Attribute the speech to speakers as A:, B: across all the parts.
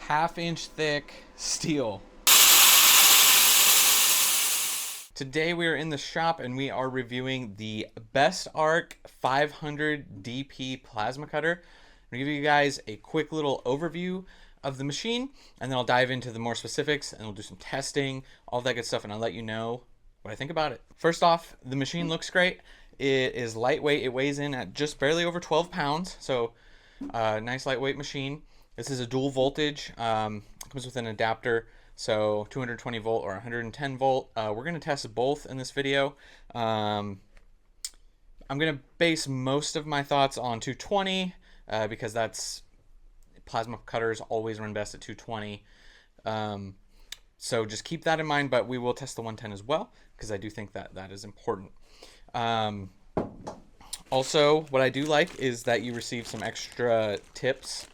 A: 1/2 inch thick steel. Today we are in the shop and we are reviewing the BestArc 500DP plasma cutter. I'm going to give you guys a quick little overview of the machine, and then I'll dive into the more specifics and we'll do some testing, all that good stuff, and I'll let you know what I think about it. First off, the machine looks great. It is lightweight. It weighs in at just barely over 12 pounds, so nice lightweight machine. This is a dual voltage, comes with an adapter, so 220 volt or 110 volt. We're going to test both in this video. I'm going to base most of my thoughts on 220 because that's plasma cutters always run best at 220. So just keep that in mind, but we will test the 110 as well because I do think that that is important. Also, what I do like is that you receive some extra tips.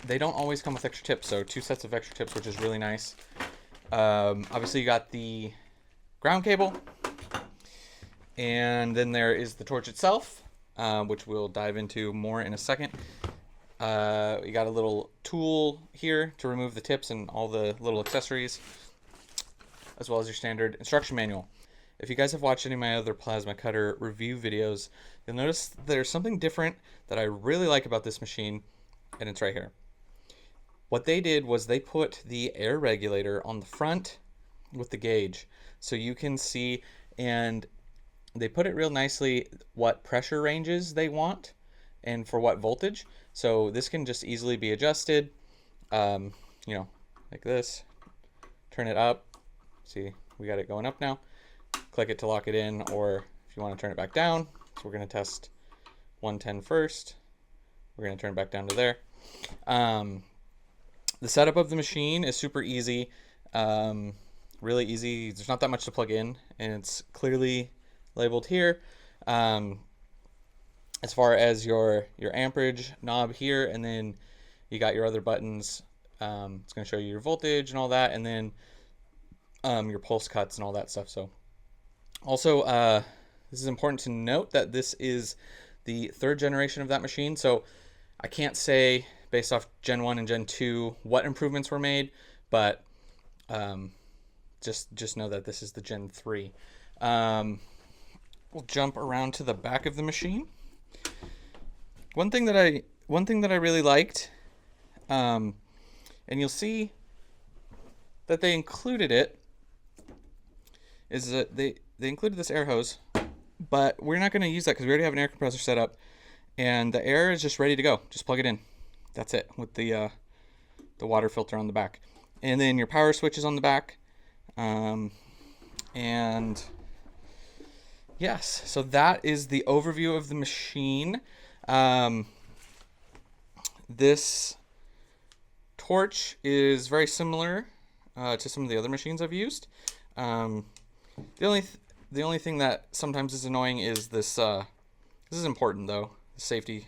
A: They don't always come with extra tips, so 2 sets of extra tips, which is really nice. Obviously, you got the ground cable, and then there is the torch itself, which we'll dive into more in a second. You got a little tool here to remove the tips and all the little accessories, as well as your standard instruction manual. If you guys have watched any of my other plasma cutter review videos, you'll notice there's something different that I really like about this machine, and it's right here. What they did was they put the air regulator on the front with the gauge, so you can see, and they put it real nicely what pressure ranges they want and for what voltage. So this can just easily be adjusted, you know, like this. Turn it up. See, we got it going up now. Click it to lock it in, or if you want to turn it back down. So we're going to test 110 first. We're going to turn it back down to there. The setup of the machine is super easy, really easy. There's not that much to plug in, and it's clearly labeled here. As far as your amperage knob here, and then you got your other buttons. It's going to show you your voltage and all that, and then your pulse cuts and all that stuff. So also, this is important to note that this is the 3rd generation of that machine. So I can't say based off Gen 1 and Gen 2 what improvements were made, but just know that this is the Gen 3. We'll jump around to the back of the machine. One thing that I really liked, and you'll see that they included it, is that they included this air hose, but we're not going to use that because we already have an air compressor set up, and the air is just ready to go. Just plug it in. That's it, with the water filter on the back, and then your power switch is on the back, and yes, so that is the overview of the machine. This torch is very similar to some of the other machines I've used. The only thing that sometimes is annoying is this. This is important though. The safety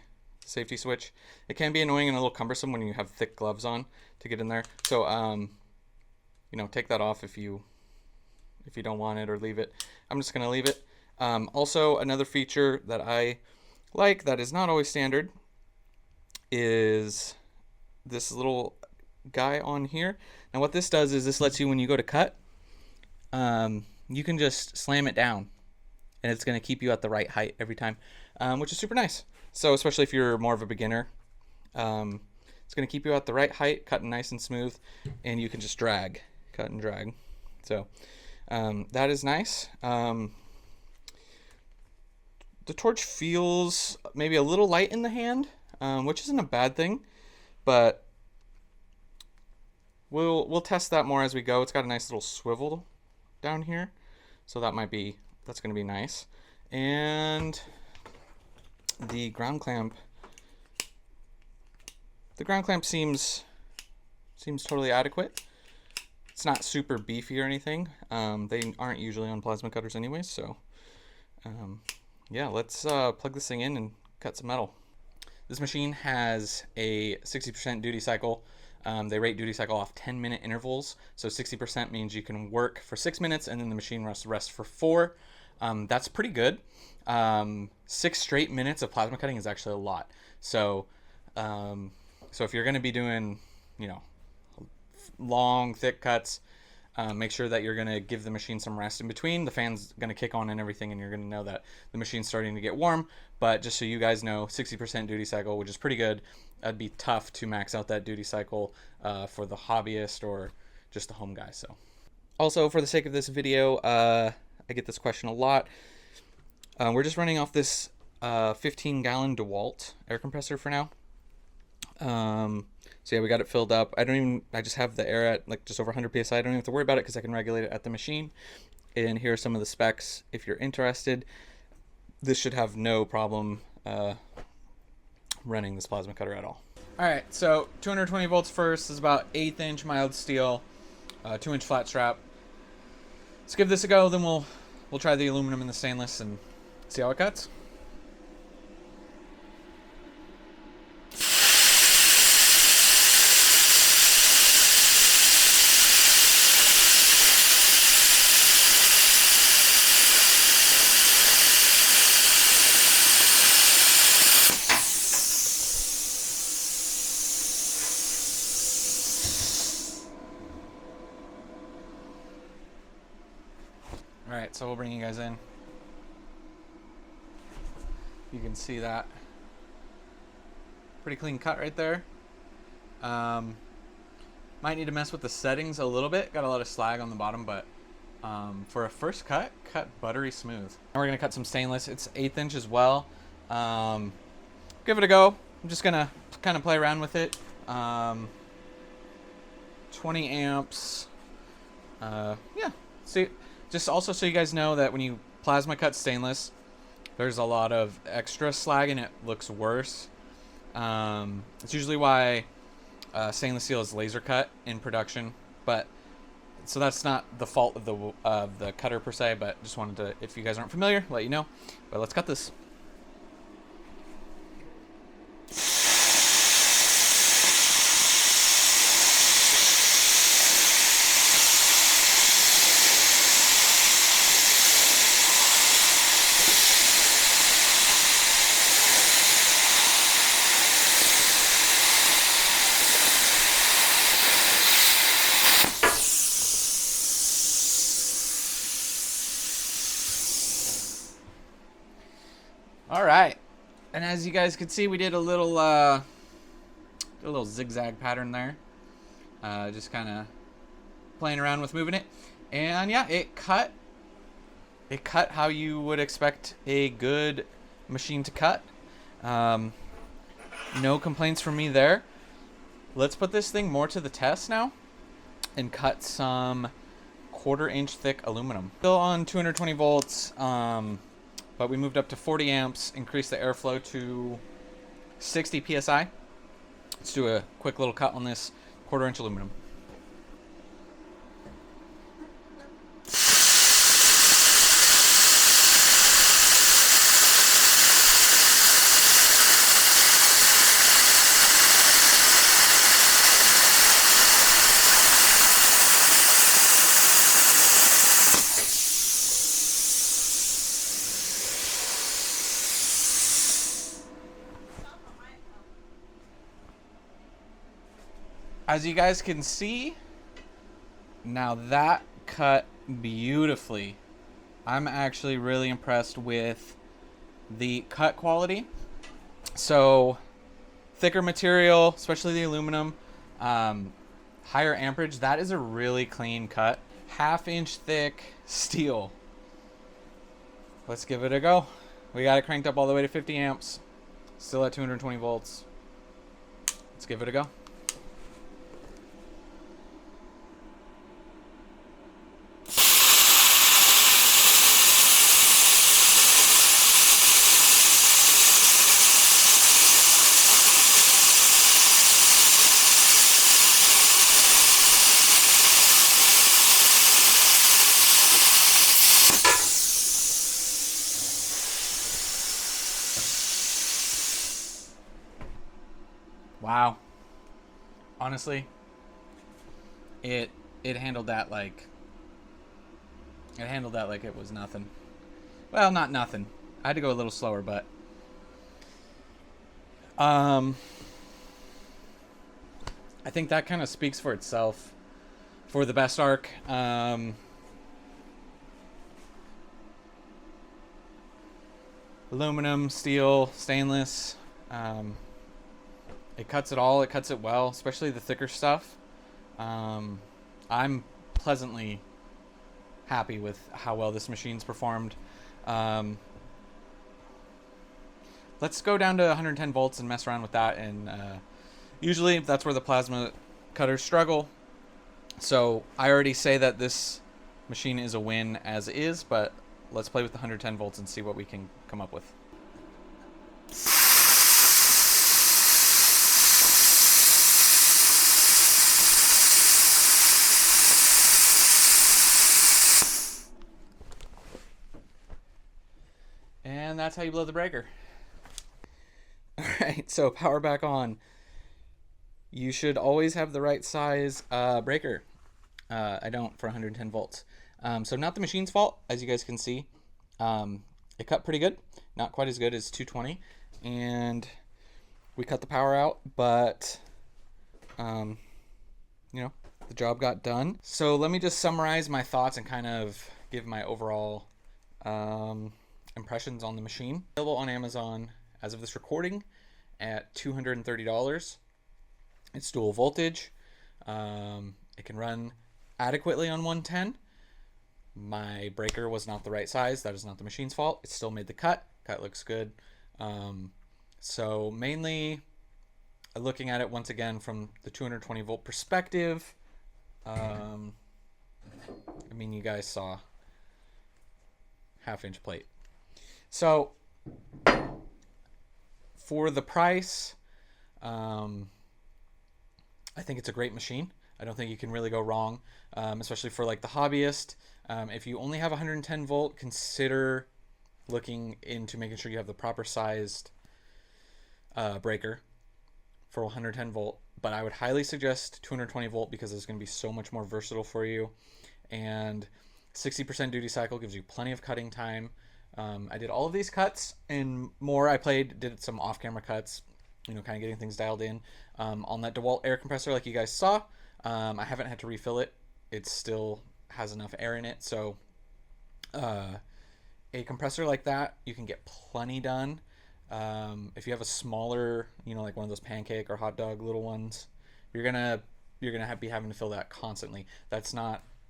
A: switch. It can be annoying and a little cumbersome when you have thick gloves on to get in there. So you know, take that off if you don't want it, or leave it. I'm just gonna leave it. Also, another feature that I like that is not always standard is this little guy on here. Now what this does is this lets you, when you go to cut, you can just slam it down and it's going to keep you at the right height every time, which is super nice. So especially if you're more of a beginner, it's going to keep you at the right height, cutting nice and smooth, and you can just cut and drag. So that is nice. The torch feels maybe a little light in the hand, which isn't a bad thing, but we'll test that more as we go. It's got a nice little swivel down here, so that's going to be nice. And the ground clamp seems totally adequate. It's not super beefy or anything. They aren't usually on plasma cutters anyways, so yeah, let's plug this thing in and cut some metal. This machine has a 60% duty cycle. They rate duty cycle off 10-minute intervals, so 60% means you can work for 6 minutes and then the machine rests for 4. That's pretty good. 6 straight minutes of plasma cutting is actually a lot. So So if you're going to be doing, you know, long, thick cuts, make sure that you're going to give the machine some rest in between. The fan's going to kick on and everything, and you're going to know that the machine's starting to get warm. But just so you guys know, 60% duty cycle, which is pretty good. That'd be tough to max out that duty cycle for the hobbyist or just the home guy. So, also for the sake of this video, I get this question a lot. We're just running off this 15-gallon DeWalt air compressor for now. So yeah, we got it filled up. I just have the air at like just over 100 PSI. I don't even have to worry about it because I can regulate it at the machine. And here are some of the specs if you're interested. This should have no problem running this plasma cutter at all. All right, so 220 volts first. This is about 1/8 inch mild steel, 2-inch flat strap. Let's give this a go, then we'll try the aluminum and the stainless and see how it cuts. All right, so we'll bring you guys in. You can see that. Pretty clean cut right there. Might need to mess with the settings a little bit. Got a lot of slag on the bottom, but for a first cut buttery smooth. Now we're gonna cut some stainless. It's 1/8 inch as well. Give it a go. I'm just gonna kind of play around with it. 20 amps. Yeah, see. Just also so you guys know that when you plasma cut stainless, there's a lot of extra slag and it looks worse. It's usually why stainless steel is laser cut in production, but so that's not the fault of the cutter per se, but just wanted to, if you guys aren't familiar, let you know. But let's cut this. All right, and as you guys can see, we did a little zigzag pattern there, just kind of playing around with moving it, and yeah, it cut how you would expect a good machine to cut. No complaints from me there. Let's put this thing more to the test now and cut some 1/4 inch thick aluminum. Still on 220 volts. But we moved up to 40 amps, increased the airflow to 60 PSI. Let's do a quick little cut on this 1/4 inch aluminum. As you guys can see, now that cut beautifully. I'm actually really impressed with the cut quality. So thicker material, especially the aluminum, higher amperage, that is a really clean cut. 1/2 inch thick steel. Let's give it a go. We got it cranked up all the way to 50 amps, still at 220 volts. Let's give it a go. Wow. Honestly, it handled that like it was nothing. Well, not nothing. I had to go a little slower, but I think that kind of speaks for itself for the BestArc. Aluminum, steel, stainless. It cuts it all. It cuts it well, especially the thicker stuff. I'm pleasantly happy with how well this machine's performed. Let's go down to 110 volts and mess around with that. And usually that's where the plasma cutters struggle. So I already say that this machine is a win as is, but let's play with the 110 volts and see what we can come up with. And that's how you blow the breaker. All right, so power back on. You should always have the right size breaker. I don't for 110 volts. So not the machine's fault, as you guys can see. It cut pretty good. Not quite as good as 220. And we cut the power out, but you know, the job got done. So let me just summarize my thoughts and kind of give my overall impressions on the machine. Available on Amazon as of this recording at $230. It's dual voltage. It can run adequately on 110. My breaker was not the right size. That is not the machine's fault. It still made the cut. Cut looks good. So mainly looking at it once again from the 220 volt perspective. I mean, you guys saw half-inch plate. So for the price, I think it's a great machine. I don't think you can really go wrong, especially for like the hobbyist. If you only have 110 volt, consider looking into making sure you have the proper sized breaker for 110 volt. But I would highly suggest 220 volt because it's going to be so much more versatile for you. And 60% duty cycle gives you plenty of cutting time. I did all of these cuts and more. Did some off-camera cuts, you know, kind of getting things dialed in. On that DeWalt air compressor, like you guys saw, I haven't had to refill it. It still has enough air in it. So a compressor like that, you can get plenty done. If you have a smaller, you know, like one of those pancake or hot dog little ones, you're gonna be having to fill that constantly. That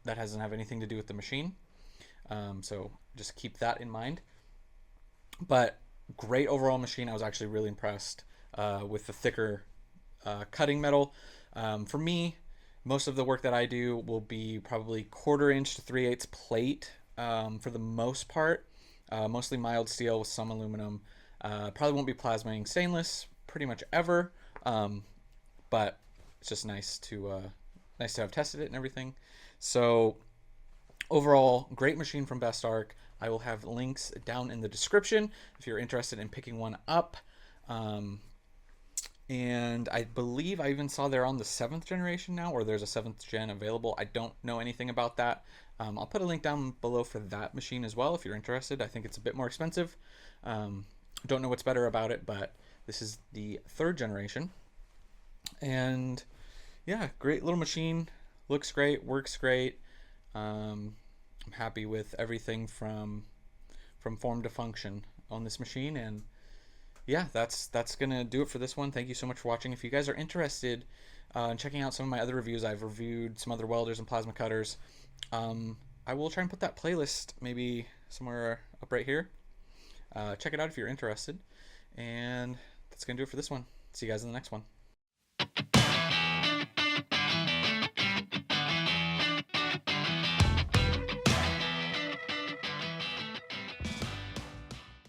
A: doesn't have anything to do with the machine. So just keep that in mind. But great overall machine. I was actually really impressed with the thicker cutting metal. For me, most of the work that I do will be probably 1/4 inch to 3/8 plate for the most part. Mostly mild steel with some aluminum. Probably won't be plasmaing stainless pretty much ever, but it's just nice to have tested it and everything. So overall, great machine from BestArc. I will have links down in the description if you're interested in picking one up. And I believe I even saw they're on the 7th generation now, or there's a 7th gen available. I don't know anything about that. I'll put a link down below for that machine as well if you're interested. I think it's a bit more expensive. Don't know what's better about it, but this is the 3rd generation. And yeah, great little machine. Looks great, works great. I'm happy with everything from form to function on this machine. And yeah, that's gonna do it for this one. Thank you so much for watching. If you guys are interested in checking out some of my other reviews, I've reviewed some other welders and plasma cutters. I will try and put that playlist maybe somewhere up right here. Check it out if you're interested. And that's gonna do it for this one. See you guys in the next one.